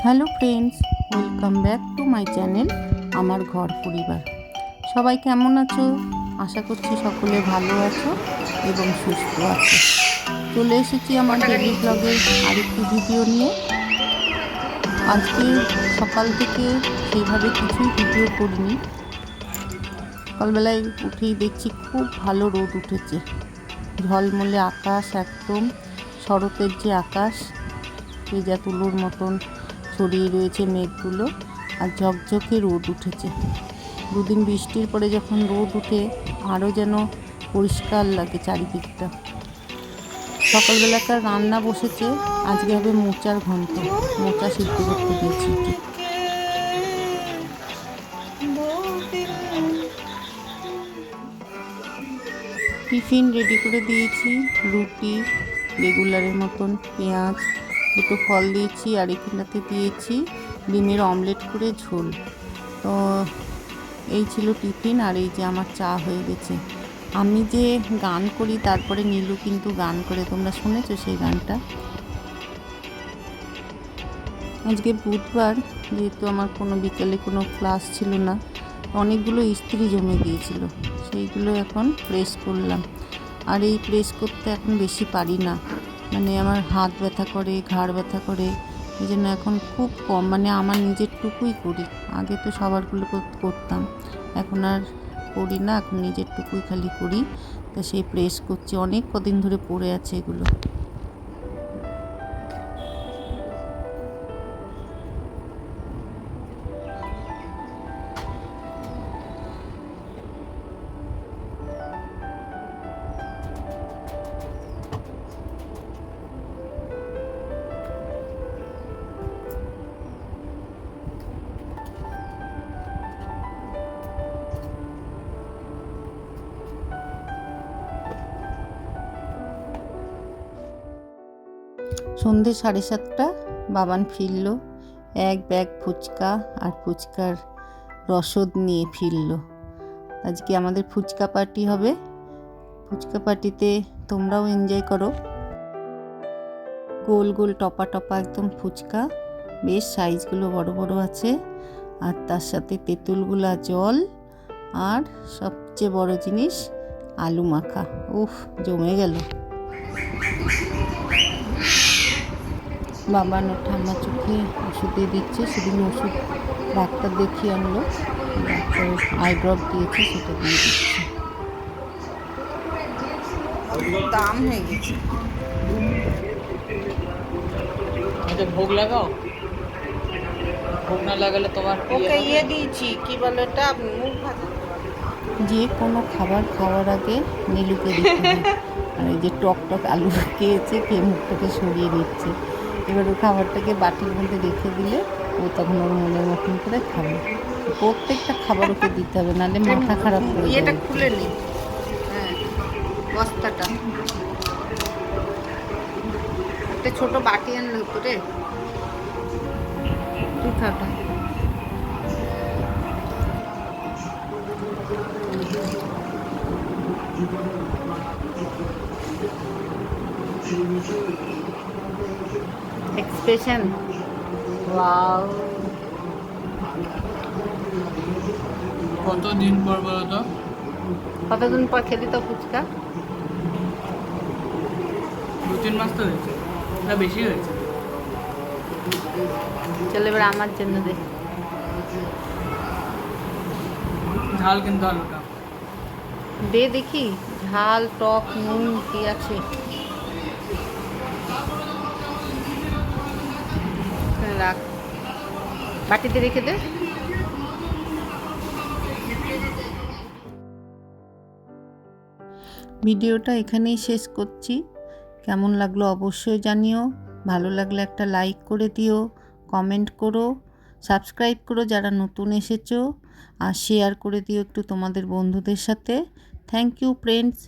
Hello friends, welcome back to my channel আমার ঘর পরিবার। সবাই কেমন আছো? আশা করছি সকলে ভালো আছো এবং সুস্থ আছো। চলে এসেছি আমার ডেইলি ব্লগের আরেকটি ভিডিও নিয়ে। আজকে সকাল থেকে সেইভাবে কিছুই ভিডিও করিনি। সকালবেলায় উঠেই দেখছি খুব ভালো রোদ উঠেছে, ঝলমলে আকাশ, একদম শরতের যে আকাশ, ভেজা তুলোর মতন ছড়িয়ে রয়েছে মেঘগুলো, আর ঝকঝকে রোদ উঠেছে। দুদিন বৃষ্টির পরে যখন রোদ উঠে আরও যেন পরিষ্কার লাগে চারিদিকটা। সকালবেলাকার রান্না বসেছে, আজকে হবে মোচার ঘন্ট। মোচা সিদ্ধ করতে দিয়েছি। টিফিন রেডি করে দিয়েছি, রুটি রেগুলারের মতন, পেঁয়াজ, দুটো ফল দিয়েছি, আর এখানটাতে দিয়েছি ডিমের অমলেট করে ঝোল। তো এই ছিল টিফিন। আর এই যে আমার চা হয়ে গেছে। আমি যে গান করি, তারপরে নীলু কিন্তু গান করে, তোমরা শুনেছো সেই গানটা। আজকে বুধবার, যেহেতু আমার কোনো বিকেলে কোনো ক্লাস ছিল না, অনেকগুলো ইস্ত্রি জমে গিয়েছিল, সেইগুলো এখন প্রেস করলাম। আর এই প্রেস করতে এখন বেশি পারি না, মানে আমার হাত ব্যথা করে, ঘাড় ব্যথা করে, এই জন্য এখন খুব কম, মানে আমার নিজের টুকুই করি। আগে তো সবারগুলো করতাম, এখন আর করি না, এখন নিজের টুকুই খালি করি। তা সেই প্রেস করছি, অনেক কদিন ধরে পড়ে আছে এগুলো। সন্ধে 7:30 বাবান ফিরল, এক ব্যাগ ফুচকা আর ফুচকার রসদ নিয়ে ফিরল। আজকে আমাদের ফুচকা পার্টি হবে। ফুচকা পার্টিতে তোমরাও এনজয় করো। গোল গোল টপা টপা একদম ফুচকা, বেশ সাইজগুলো বড় বড় আছে, আর তার সাথে তেঁতুলগুলা জল, আর সবচেয়ে বড় জিনিস আলু মাখা। উফ, জমে গেল। বাবান ওর ঠাম্মা চোখে ওষুধ দিয়ে দিচ্ছে, সেদিন ওষুধ ডাক্তার দেখিয়ে আনলো, ডাক্তার আই ড্রপ দিয়েছে, সেটা দিয়ে দিচ্ছে। দাম হয়ে গেছে। আচ্ছা, ভোগ লাগাও। ভোগ না লাগালে তোমার ওকে ইয়ে দিয়েছি, কি বলে এটা, মুখ ভাজা। যে কোনো খাবার খাওয়ার আগে নীলুকে দিতে হয়। আর এই যে টক টক আলু খেয়েছে, খেয়ে মুখটাকে সরিয়ে নিচ্ছে। এবার ও খাবারটাকে বাটির মধ্যে রেখে দিলে ও তখন ওর মনের মতন করে খাবে। প্রত্যেকটা খাবার ওকে দিতে হবে, নাহলে মাথা খারাপ করে যাবে। এটা খুলে নি, হ্যাঁ, বস্তাটা একটা ছোট বাটি আনলে উপরে তুই খাটা। Expression, wow. কতদিন পর বলো তো? কতদিন পর খেলি তো ফুচকা? 2-3 মাস তো হয়েছে, না বেশি হয়েছে। চল এবার আমার জন্য দে। ঝাল কিন্তু আলুটা দে দেখি, ঝাল টক নুন কি আছে। রাখ, বাটিতে রেখে দে। ভিডিওটা এখানেই শেষ করছি। কেমন লাগলো অবশ্যই জানিও। ভালো লাগলে একটা লাইক করে দিও, কমেন্ট করো, সাবস্ক্রাইব করো যারা নতুন এসেছো, আর শেয়ার করে দিও একটু তোমাদের বন্ধুদের সাথে। Thank you friends.